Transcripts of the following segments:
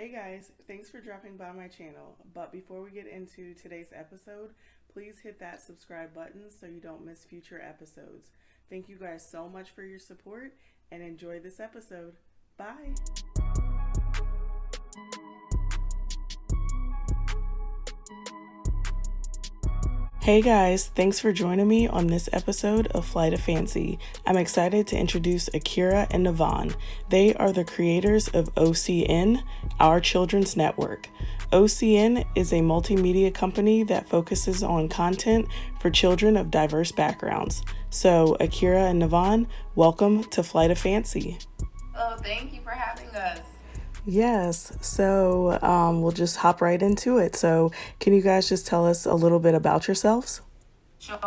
Hey guys, thanks for dropping by my channel. But before we get into today's episode, please hit that subscribe button so you don't miss future episodes. Thank you guys so much for your support and enjoy this episode. Bye. Hey guys, thanks for joining me on this episode of Flight of Fancy. I'm excited to introduce Akura and Navon. They are the creators of OCN, Our Children's Network. OCN is a multimedia company that focuses on content for children of diverse backgrounds. So, Akura and Navon, welcome to Flight of Fancy. Oh, thank you for having us. Yes, so we'll just hop right into it. So, can you guys just tell us a little bit about yourselves? Sure.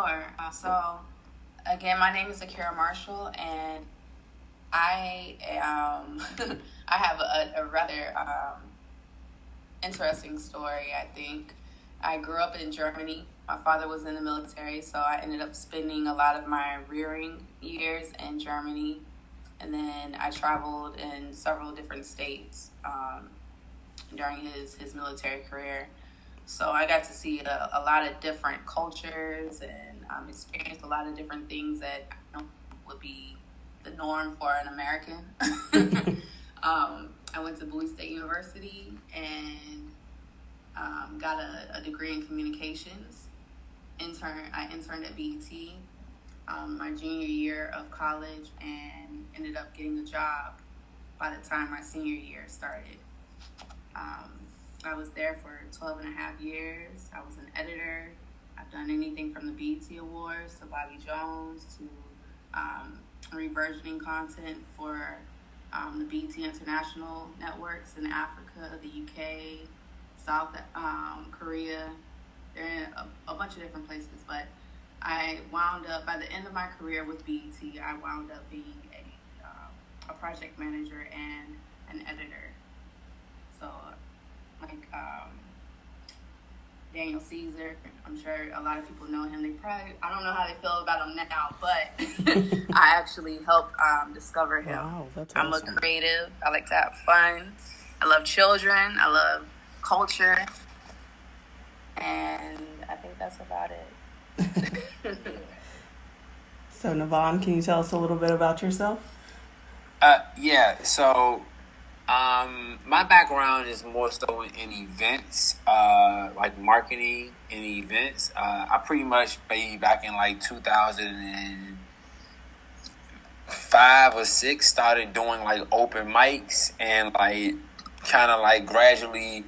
Again, my name is Akura Marshall, and I am. I have a rather interesting story. I think I grew up in Germany. My father was in the military, so I ended up spending a lot of my rearing years in Germany. And then I traveled in several different states during his military career. So I got to see a lot of different cultures and experienced a lot of different things that I know would be the norm for an American. I went to Bowie State University and got a degree in communications. I interned at BET. My junior year of college and ended up getting a job by the time my senior year started. I was there for 12 and a half years. I was an editor. I've done anything from the BET Awards to Bobby Jones to reversioning content for the BET International networks in Africa, the UK, South Korea. They're in a bunch of different places, but I wound up, by the end of my career with BET, I wound up being a project manager and an editor. So, Daniel Caesar, I'm sure a lot of people know him. I don't know how they feel about him now, but I actually helped discover him. Wow, that's awesome. awesome. I'm a creative. I like to have fun. I love children. I love culture. And I think that's about it. So, Navon, can you tell us a little bit about yourself? My background is more so in events, like marketing and events. I pretty much back in like 2005 or 6 started doing like open mics and like kind of like gradually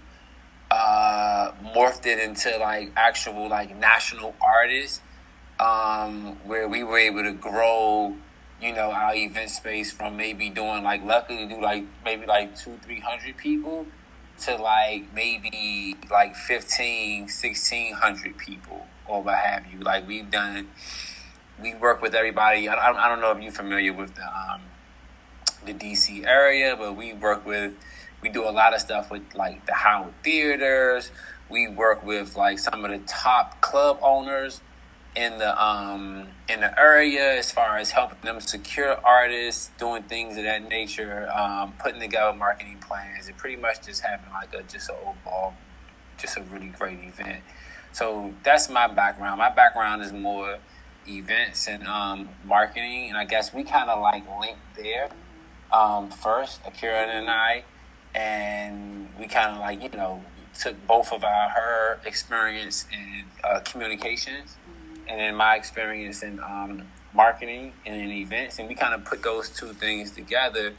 morphed it into like actual like national artists, where we were able to grow, our event space from maybe doing like luckily to do like maybe like 200-300 people to like maybe like 1,500-1,600 people or what have you. Like we work with everybody. I don't know if you're familiar with the DC area, but we do a lot of stuff with like the Howard Theaters. We work with like some of the top club owners in the area as far as helping them secure artists, doing things of that nature, putting together marketing plans, and pretty much just having like a really great event. So that's my background. My background is more events and marketing, and I guess we kind of like linked there first, Akira and I, and we kind of like took both of her experience in communications and then my experience in marketing and in events, and we kind of put those two things together,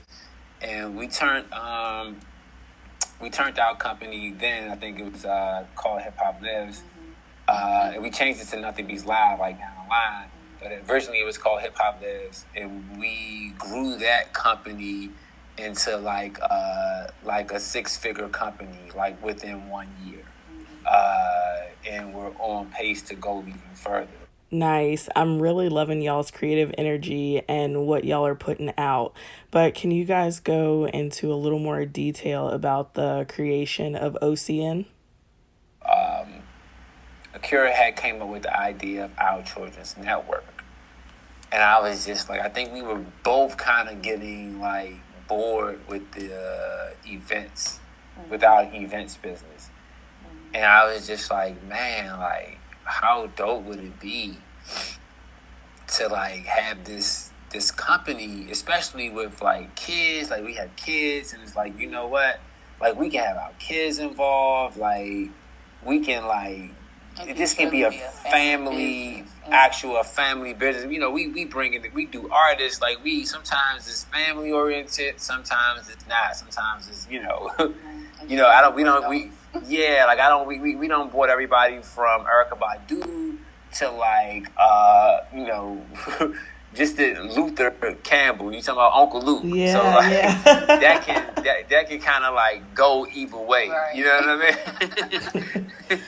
and we turned our company then. I think it was called Hip Hop Lives, and we changed it to Nothing Beats Live like down the line. But originally it was called Hip Hop Lives, and we grew that company into like a 6-figure company like within 1 year. And we're on pace to go even further. Nice. I'm really loving y'all's creative energy and what y'all are putting out. But can you guys go into a little more detail about the creation of OCN? Akira had came up with the idea of Our Children's Network. And I was just like, I think we were both kind of getting like bored with the events with our events business. And I was just like, man, like, how dope would it be to like have this company, especially with like kids, like we have kids, and it's like, you know what, like we can have our kids involved, like we can like, this can be a family, a family business. You know, we bring in, we do artists, like we, sometimes it's family oriented, sometimes it's not, sometimes it's, you know, we don't board everybody from Erykah Badu to like, you know, just the Luther Campbell. You talking about Uncle Luke? Yeah, so like, yeah. that can kind of like go either way. Right. You know what I mean?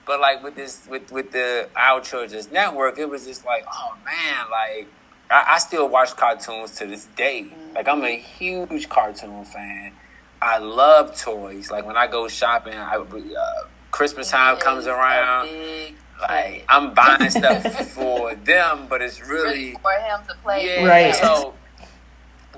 But like with the Our Children's Network, it was just like, oh man, like I still watch cartoons to this day. Like I'm a huge cartoon fan. I love toys. Like when I go shopping, Christmas time comes around. Like I'm buying stuff for them, but it's really for him to play. Yeah, right. So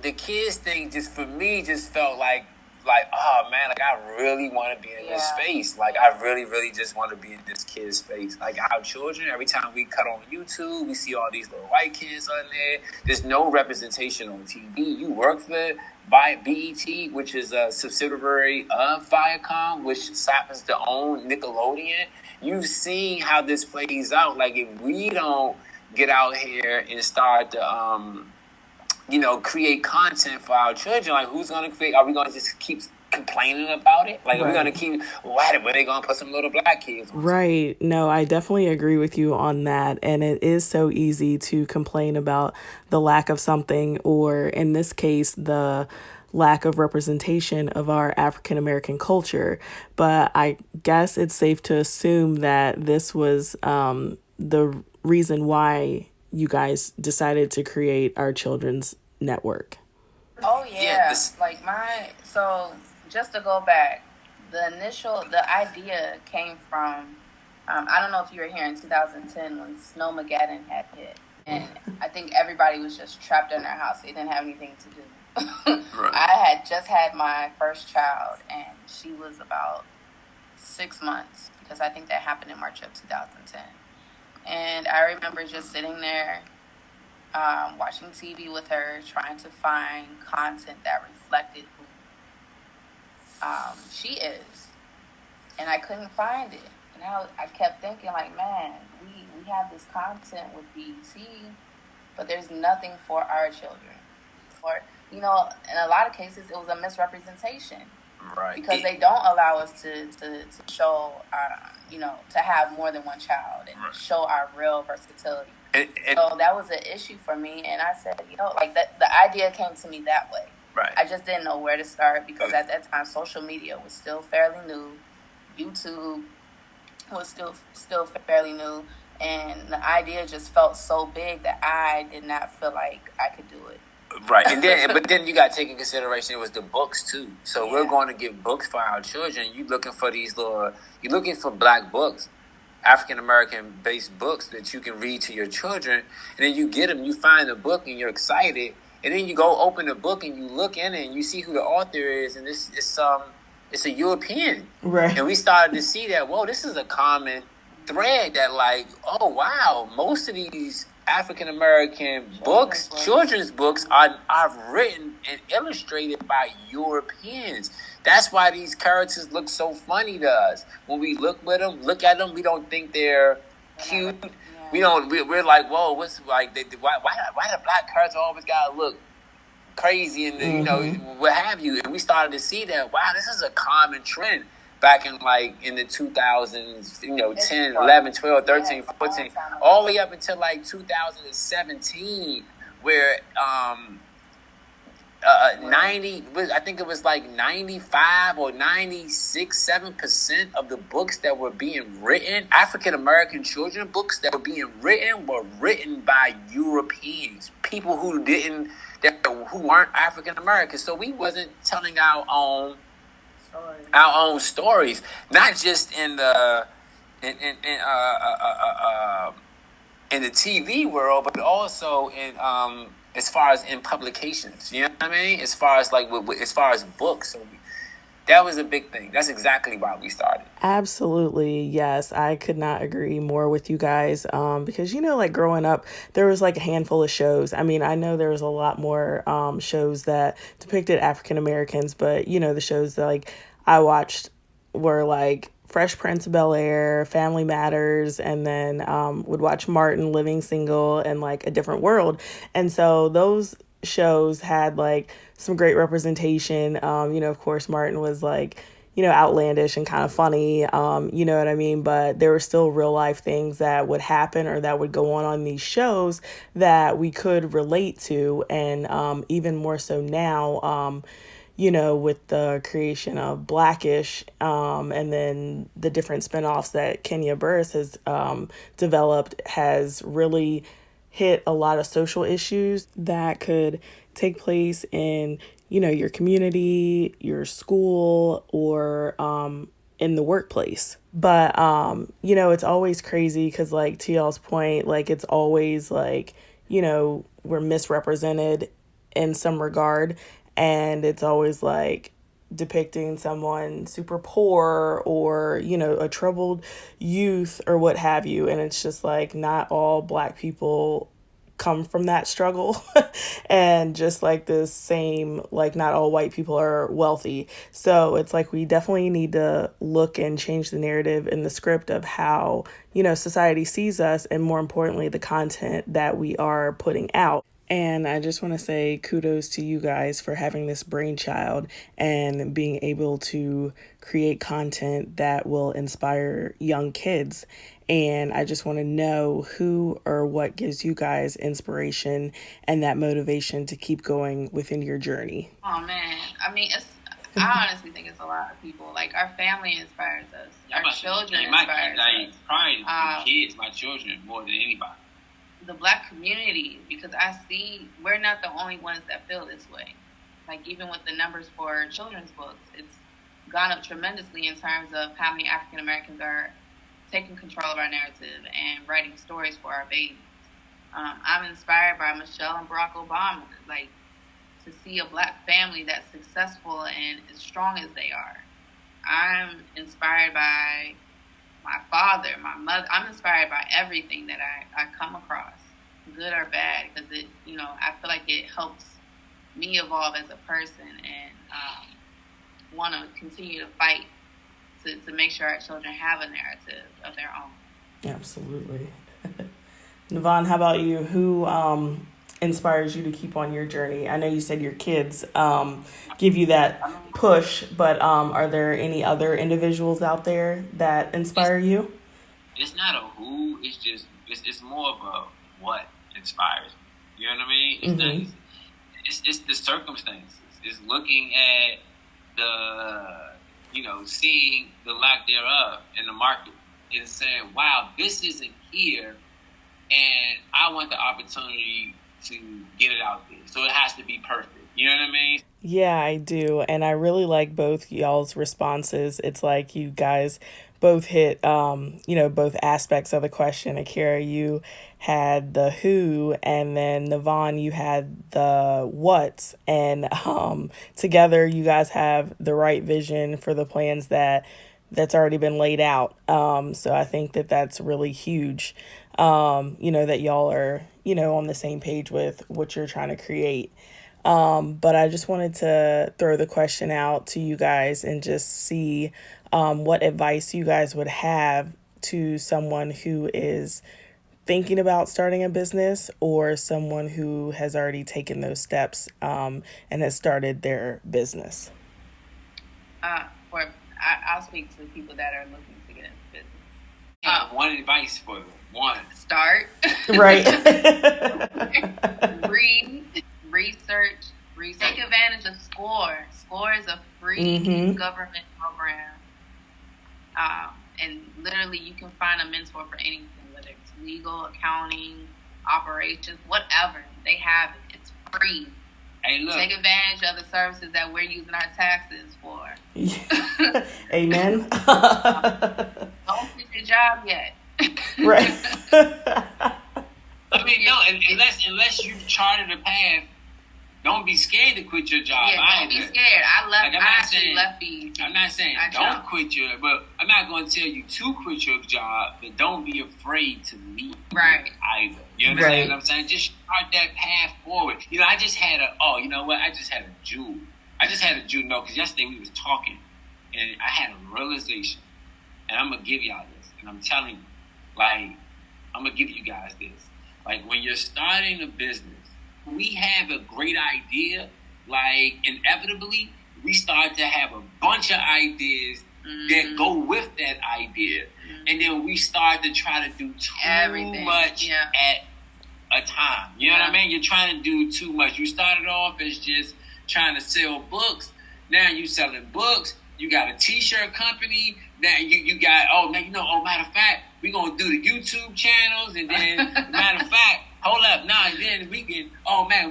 the kids thing just for me just felt like, oh man, like I really want to be in this space. Like I really, really just want to be in this kid's space. Like Our Children, every time we cut on YouTube, we see all these little white kids on there. There's no representation on TV. You work for BET, which is a subsidiary of Viacom, which happens to own Nickelodeon. You've seen how this plays out. Like if we don't get out here and start to you know, create content for our children, like who's going to create? Are we going to just keep complaining about it? Like, are we going to keep, why are they going to put some little black kids on? Right. No, I definitely agree with you on that. And it is so easy to complain about the lack of something, or in this case, the lack of representation of our African American culture. But I guess it's safe to assume that this was the reason why you guys decided to create Our Children's Network. Oh yeah, so just to go back, the idea came from, I don't know if you were here in 2010 when Snowmageddon had hit, and I think everybody was just trapped in their house. They didn't have anything to do. Right. I had just had my first child, and she was about 6 months, because I think that happened in March of 2010. And I remember just sitting there, watching TV with her, trying to find content that reflected who she is. And I couldn't find it. And I kept thinking, like, man, we have this content with BET, but there's nothing for our children. Or, you know, in a lot of cases, it was a misrepresentation. Right. Because they don't allow us to show you know, to have more than one child and show our real versatility. So that was an issue for me, and I said, you know, like the idea came to me that way. Right. I just didn't know where to start, because at that time social media was still fairly new, YouTube was still fairly new, and the idea just felt so big that I did not feel like I could do it. Right, and then you got to take in consideration it was the books too. So we're going to get books for our children. You're looking for black books, African American based books that you can read to your children, and then you get them. You find a book and you're excited, and then you go open the book and you look in it and you see who the author is, and it's a European. Right. And we started to see that, whoa, this is a common thread, that like, oh wow, most of these African American books, children's books, are written and illustrated by Europeans. That's why these characters look so funny to us. When we look at them, we don't think they're cute. We're like, whoa, what's like? Why the black characters always gotta look crazy and you know, what have you? And we started to see that, wow, this is a common trend back in like in the 2000s, you know, 10, 11, 12, 13, 14, all the way up until like 2017, where I think it was like 95 or 7% of the books that were being written, African American children books that were being written, were written by Europeans, people who weren't African American. So we wasn't telling our own stories, not just in the TV world, but also in as far as in publications. You know what I mean? As far as like as far as books. So That was a big thing. That's exactly why we started. Absolutely. Yes. I could not agree more with you guys. Because, like growing up, there was like a handful of shows. I mean, I know there was a lot more shows that depicted African Americans, but, the shows that like I watched were like Fresh Prince of Bel-Air, Family Matters, and then would watch Martin Living Single and like A Different World. And so those shows had like some great representation. Of course, Martin was like, outlandish and kind of funny, you know what I mean? But there were still real life things that would happen or that would go on these shows that we could relate to. And even more so now, with the creation of Blackish, and then the different spinoffs that Kenya Burris has developed, has really hit a lot of social issues that could take place in, your community, your school, or in the workplace. But, it's always crazy because, like, to y'all's point, like, it's always like, we're misrepresented in some regard. And it's always like depicting someone super poor or, a troubled youth or what have you. And it's just like not all Black people come from that struggle. And just like this same, like not all white people are wealthy. So it's like we definitely need to look and change the narrative in the script of how, society sees us, and more importantly, the content that we are putting out. And I just want to say kudos to you guys for having this brainchild and being able to create content that will inspire young kids. And I just want to know who or what gives you guys inspiration and that motivation to keep going within your journey. Oh, man. I mean, I honestly think it's a lot of people. Like, our family inspires us. Our children inspire us. Probably the kids, my children, more than anybody. The Black community, because I see we're not the only ones that feel this way. Like, even with the numbers for children's books, it's gone up tremendously in terms of how many African Americans are taking control of our narrative and writing stories for our babies. I'm inspired by Michelle and Barack Obama, like, to see a Black family that's successful and as strong as they are. I'm inspired by my father, my mother. I'm inspired by everything that I come across, good or bad, because it, I feel like it helps me evolve as a person and want to continue to fight to make sure our children have a narrative of their own. Absolutely. Navon, how about you? Who inspires you to keep on your journey? I know you said your kids give you that push, but are there any other individuals out there that inspire you? It's not a who, it's more of a what inspires me. You know what I mean? It's the circumstances. It's looking at seeing the lack thereof in the market and saying, wow, this isn't here, and I want the opportunity to get it out there. So it has to be perfect. You know what I mean? Yeah, I do. And I really like both y'all's responses. It's like you guys both hit, both aspects of the question. Akira, you had the who, and then Navon, you had the what's. And together you guys have the right vision for the plans that's already been laid out. So I think that's really huge, that y'all are, on the same page with what you're trying to create. But I just wanted to throw the question out to you guys and just see what advice you guys would have to someone who is thinking about starting a business or someone who has already taken those steps and has started their business. I'll speak to people that are looking to get into business. One advice for them. One. Start. Right. Read. Research. Take advantage of SCORE. SCORE is a free government program. And literally you can find a mentor for anything, whether it's legal, accounting, operations, whatever. They have it. It's free. Hey, look. Take advantage of the services that we're using our taxes for. Amen. Don't quit your job yet. Right. I mean, no, unless you've charted a path don't be scared to quit your job. Yeah, don't be scared. I actually left BET. I'm not saying don't quit but I'm not going to tell you to quit your job, but don't be afraid to leave either. You understand what I'm saying? Just start that path forward. You know, I just had I just had a jewel. Because yesterday we was talking, and I had a realization, and I'm going to give y'all this, and I'm telling you, like, I'm going to give you guys this. Like, when you're starting a business, we have a great idea, like, inevitably, we start to have a bunch of ideas that go with that idea. And then we start to try to do too much at a time. You know what I mean? You're trying to do too much. You started off as just trying to sell books. Now you selling books. You got a t-shirt company. Now you got, matter of fact, we're going to do the YouTube channels. And then, matter of fact, hold up, then we can,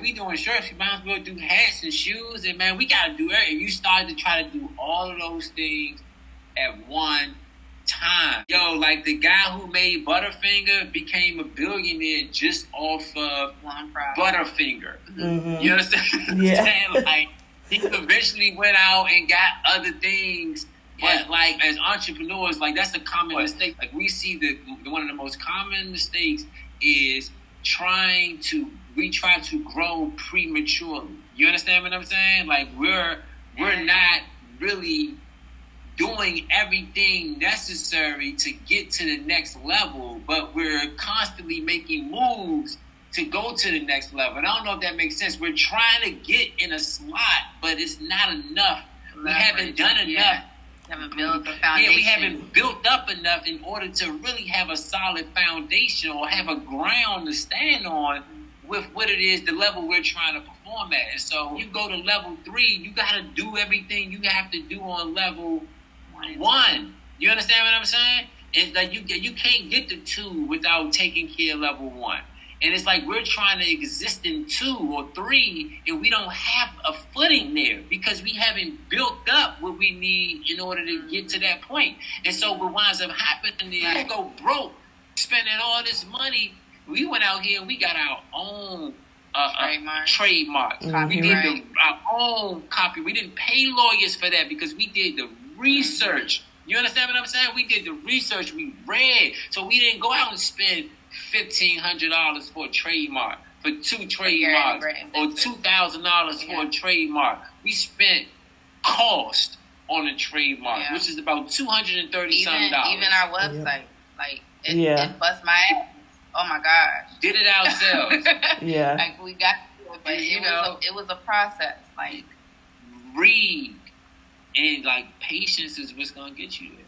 we doing shirts. We might as well do hats and shoes. And, man, we got to do everything. You started to try to do all of those things at one time. Yo, like the guy who made Butterfinger became a billionaire just off of Butterfinger. Mm-hmm. You understand? Yeah. Like, he eventually went out and got other things. But like as entrepreneurs, like that's a common mistake. Like we see one of the most common mistakes is we try to grow prematurely. You understand what I'm saying? Like we're not really doing everything necessary to get to the next level, but we're constantly making moves to go to the next level. And I don't know if that makes sense. We're trying to get in a slot, but it's not enough. We haven't done enough. Haven't built the foundation. Yeah, we haven't built up enough in order to really have a solid foundation or have a ground to stand on with what it is, the level we're trying to perform at. And so you go to level 3, you got to do everything you have to do on level 1. You understand what I'm saying? It's like you can't get to 2 without taking care of level 1. And it's like we're trying to exist in 2 or 3, and we don't have a footing there because we haven't built up what we need in order to get to that point. And so what winds up happening is you go broke, spending all this money. We went out here and we got our own trademark. We did our own copy. We didn't pay lawyers for that because we did the research. You understand what I'm saying? We did the research. We read. So we didn't go out and spend $1,500 for a trademark, for 2 trademarks, or $2,000 for a trademark. We spent cost on a trademark, which is about $230 something. Even our website, like it bust my ass. Oh my gosh, did it ourselves. Like we got to it, but it was a process. Like read and like patience is what's gonna get you there.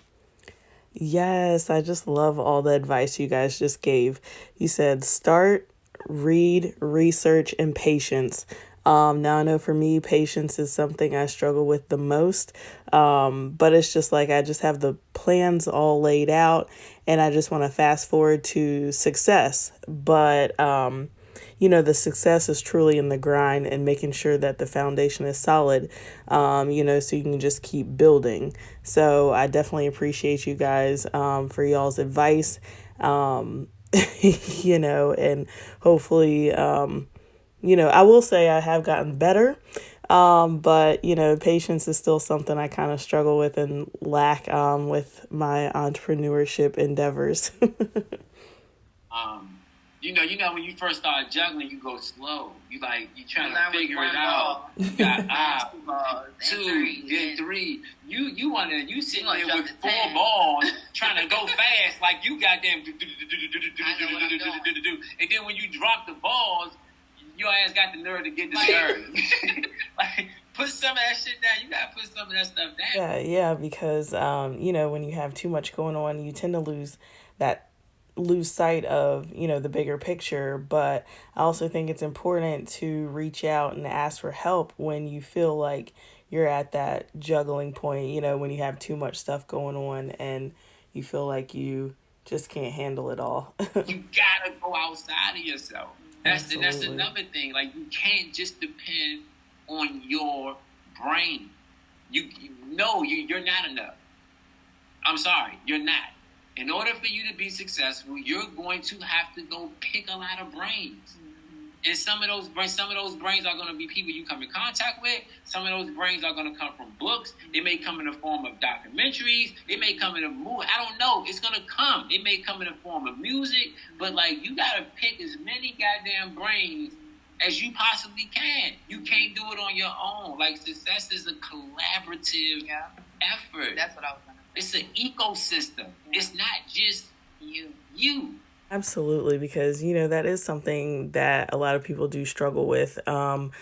Yes, I just love all the advice you guys just gave. You said start, read, research, and patience. Now I know for me, patience is something I struggle with the most. But it's just like I just have the plans all laid out and I just want to fast forward to success. But the success is truly in the grind and making sure that the foundation is solid, so you can just keep building. So I definitely appreciate you guys for y'all's advice, and hopefully, I will say I have gotten better, but, patience is still something I kind of struggle with and lack with my entrepreneurship endeavors. When you first start juggling, you go slow. You trying to figure it out. You got 2, then 3. You sitting there with 4 balls trying to go fast, like you goddamn. And then when you drop the balls, your ass got the nerve to get discouraged. Like, put some of that shit down. You gotta put some of that stuff down. Yeah, because when you have too much going on, you tend to lose sight of, the bigger picture. But I also think it's important to reach out and ask for help when you feel like you're at that juggling point, when you have too much stuff going on and you feel like you just can't handle it all. You gotta go outside of yourself. That's another thing. Like, you can't just depend on your brain. You're not enough. I'm sorry, you're not. In order for you to be successful, you're going to have to go pick a lot of brains. And some of those brains are going to be people you come in contact with. Some of those brains are going to come from books. They may come in the form of documentaries. It may come in a movie. I don't know. It's going to come. It may come in the form of music. But, like, you got to pick as many goddamn brains as you possibly can. You can't do it on your own. Like, success is a collaborative effort. That's what I was going to say. It's an ecosystem. Yeah. It's not just you. Absolutely, because, you know, that is something that a lot of people do struggle with. And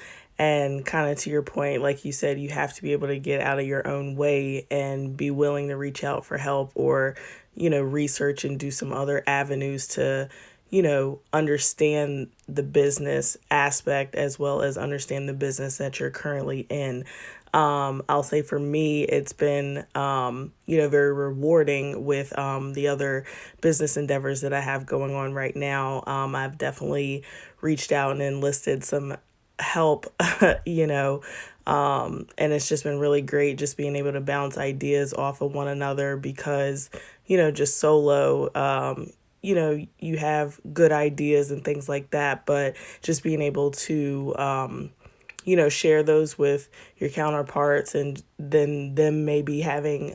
kind of to your point, like you said, you have to be able to get out of your own way and be willing to reach out for help or, you know, research and do some other avenues to, you know, understand the business aspect as well as understand the business that you're currently in. I'll say for me, it's been, you know, very rewarding with the other business endeavors that I have going on right now. I've definitely reached out and enlisted some help, you know, and it's just been really great just being able to bounce ideas off of one another because, you know, just solo, you know, you have good ideas and things like that, but just being able to, you know, share those with your counterparts and then them maybe having,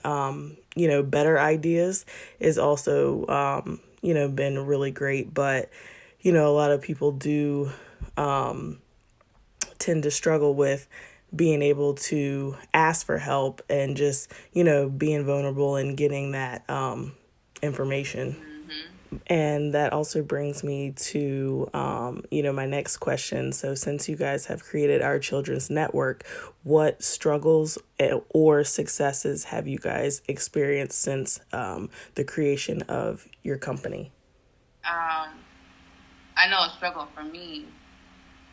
you know, better ideas is also, you know, been really great. But, you know, a lot of people do tend to struggle with being able to ask for help and just, you know, being vulnerable and getting that information. And that also brings me to, you know, my next question. So since you guys have created Our Children's Network, what struggles or successes have you guys experienced since the creation of your company? I know a struggle for me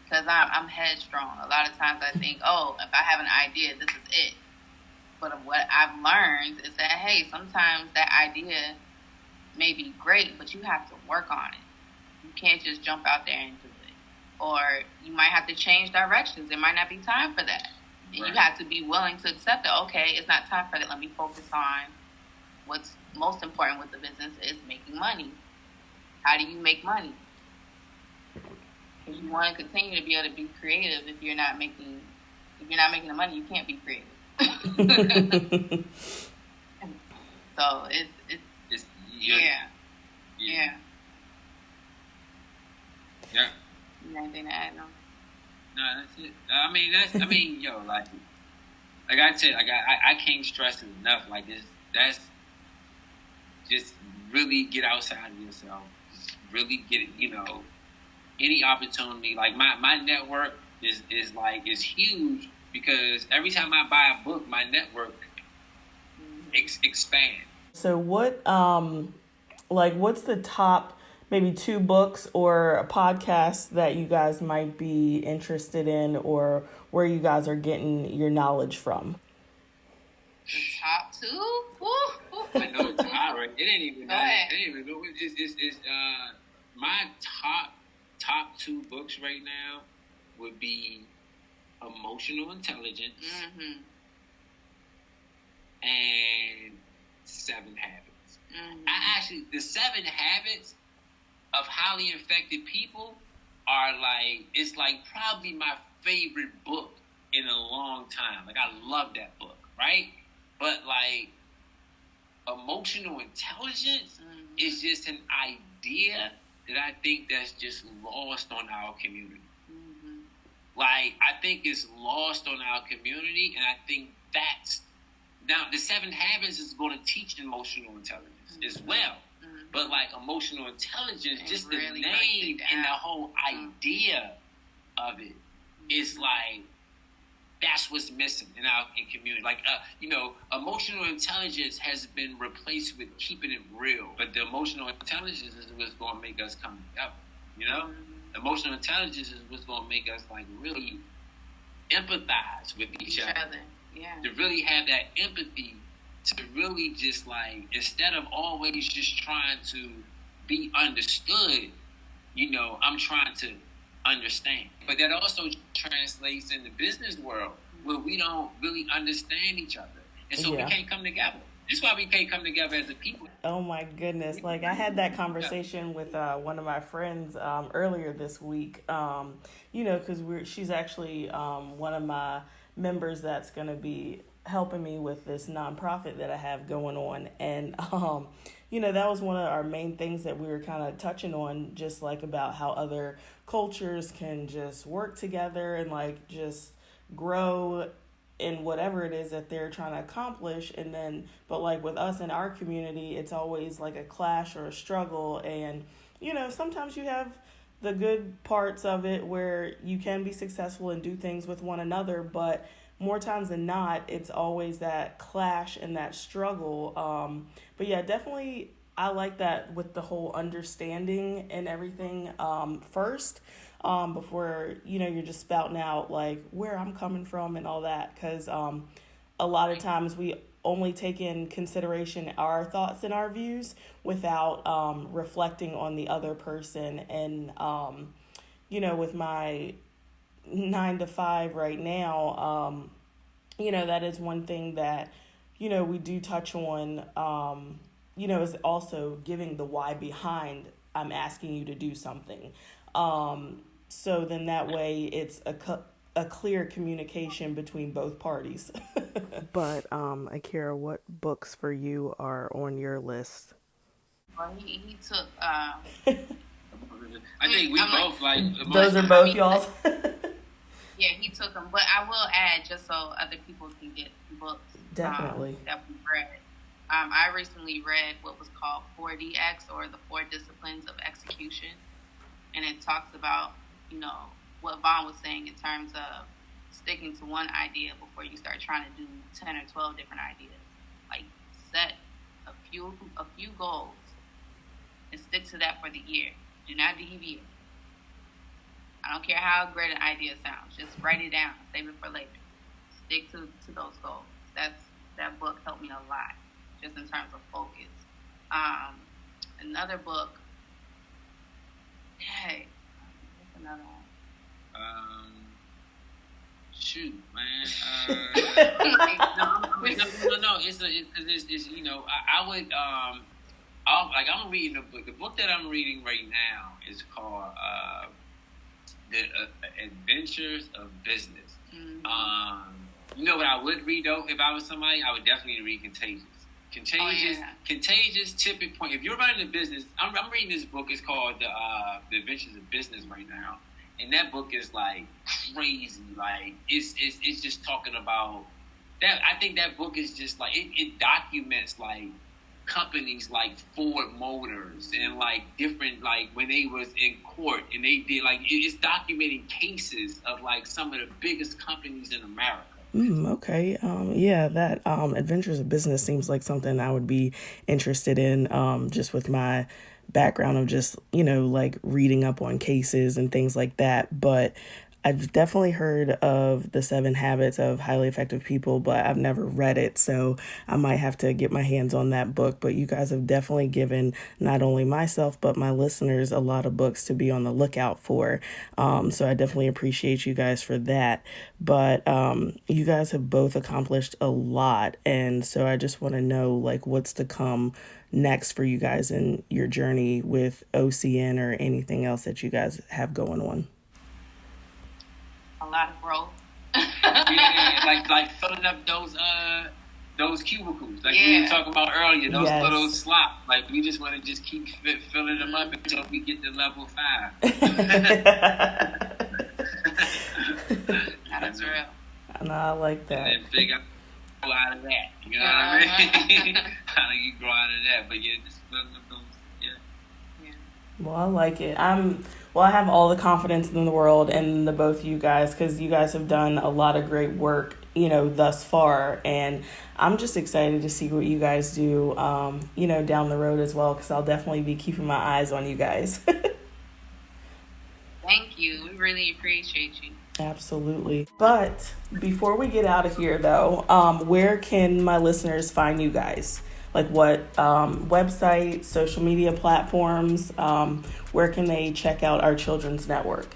because I'm headstrong. A lot of times I think, oh, if I have an idea, this is it. But what I've learned is that, hey, sometimes that idea may be great, but you have to work on it. You can't just jump out there and do it. Or you might have to change directions. There might not be time for that. And you have to be willing to accept that, okay, it's not time for that. Let me focus on what's most important with the business is making money. How do you make money? If you want to continue to be able to be creative, if you're not making the money, you can't be creative. So it's Yeah. You got anything to add? No, that's it. Yo, like I said, like I can't stress it enough. Like that's just really get outside of yourself. Just really get it, you know, any opportunity. Like my network is huge because every time I buy a book, my network expands. So what, what's the top maybe 2 books or a podcast that you guys might be interested in or where you guys are getting your knowledge from? The top 2? I know it's hot, right? It ain't even that. It's my top 2 books right now would be Emotional Intelligence and 7 Habits. The 7 Habits of Highly Effective People are it's probably my favorite book in a long time. Like, I love that book, right? But Emotional Intelligence is just an idea that I think that's just lost on our community. I think it's lost on our community, and I think that's now the 7 Habits is going to teach emotional intelligence as well. But emotional intelligence, and just really the name and the whole idea of it is that's what's missing in our community. Emotional intelligence has been replaced with keeping it real. But the emotional intelligence is what's going to make us come together. You know, emotional intelligence is what's going to make us really empathize with each other. Yeah. To really have that empathy, to really just instead of always just trying to be understood, I'm trying to understand. But that also translates in the business world where we don't really understand each other. And so we can't come together. This is why we can't come together as a people. Oh my goodness. Like I had that conversation with one of my friends earlier this week, because she's actually one of my members that's going to be helping me with this nonprofit that I have going on. And, that was one of our main things that we were kind of touching on, just like about how other cultures can just work together and like just grow in whatever it is that they're trying to accomplish. And then, but like with us in our community, it's always like a clash or a struggle. And, sometimes you have the good parts of it where you can be successful and do things with one another, but more times than not, it's always that clash and that struggle. But yeah, definitely, I like that with the whole understanding and everything first, before, you're just spouting out like where I'm coming from and all that. Because a lot of times we only take in consideration our thoughts and our views without reflecting on the other person. And, with my 9 to 5 right now, that is one thing that, we do touch on, is also giving the why behind I'm asking you to do something. So then that way it's a clear communication between both parties. But, Akira, what books for you are on your list? Well, he took. I think we both like those are both y'all's. Yeah, he took them, but I will add just so other people can get books. Definitely. That we read. I recently read what was called 4DX, or the 4 Disciplines of Execution, and it talks about what Vaughn was saying in terms of sticking to one idea before you start trying to do 10 or 12 different ideas. Like set a few goals and stick to that for the year. Do not deviate. I don't care how great an idea sounds. Just write it down. Save it for later. Stick to those goals. That book helped me a lot, just in terms of focus. Another book. Hey, what's another one? Shoot, man. No. It's I would I'm reading a book. The book that I'm reading right now is called The Adventures of Business. Mm-hmm. What I would read though, if I was somebody, I would definitely read Contagious. Contagious tipping point. If you're running a business, I'm reading this book. It's called The Adventures of Business right now, and that book is like crazy. Like it's just talking about that. I think that book is just like it documents like companies like Ford Motors and like different, like when they was in court and they did like it's documenting cases of like some of the biggest companies in America. Okay. Yeah, that Adventures of Business seems like something I would be interested in, just with my background of just, like reading up on cases and things like that. But I've definitely heard of The 7 Habits of Highly Effective People, but I've never read it. So I might have to get my hands on that book. But you guys have definitely given not only myself, but my listeners a lot of books to be on the lookout for. So I definitely appreciate you guys for that. But you guys have both accomplished a lot. And so I just want to know, like, what's to come next for you guys in your journey with OCN or anything else that you guys have going on. A lot of growth. like filling up those cubicles, like we were talking about earlier, those little slots. Like we just want to just keep filling them up until we get to level 5. That's real. No, I like that. And then figure out of that. You know what I mean? How do you grow out of that? But just filling up those. Well, I like it. I have all the confidence in the world in the both of you guys, because you guys have done a lot of great work, thus far. And I'm just excited to see what you guys do, down the road as well, because I'll definitely be keeping my eyes on you guys. Thank you. We really appreciate you. Absolutely. But before we get out of here, though, where can my listeners find you guys? Like what website, social media platforms, where can they check out Our Children's Network?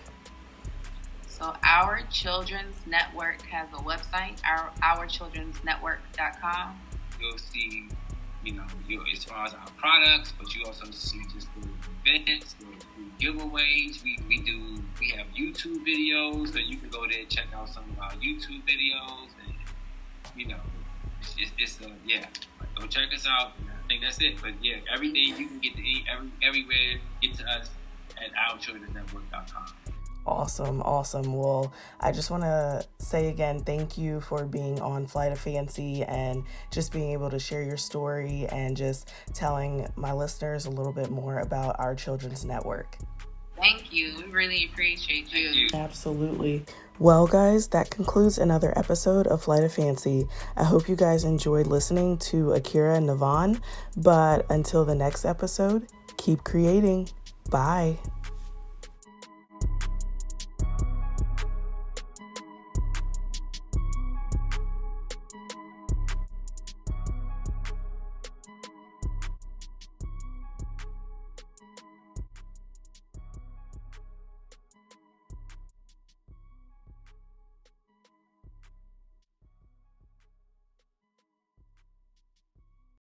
So Our Children's Network has a website, ourchildrensnetwork.com. you'll see, as far as our products, but you also see just the events, the giveaways. We have YouTube videos, so you can go there and check out some of our YouTube videos, and go check us out. I think that's it. But yeah, everything you can get to everywhere. Get to us at ourchildrennetwork.com. Awesome. Well, I just want to say again, thank you for being on Flight of Fancy and just being able to share your story and just telling my listeners a little bit more about Our Children's Network. Thank you. We really appreciate you. Absolutely. Well, guys, that concludes another episode of Flight of Fancy. I hope you guys enjoyed listening to Akura Navon, but until the next episode, keep creating. Bye.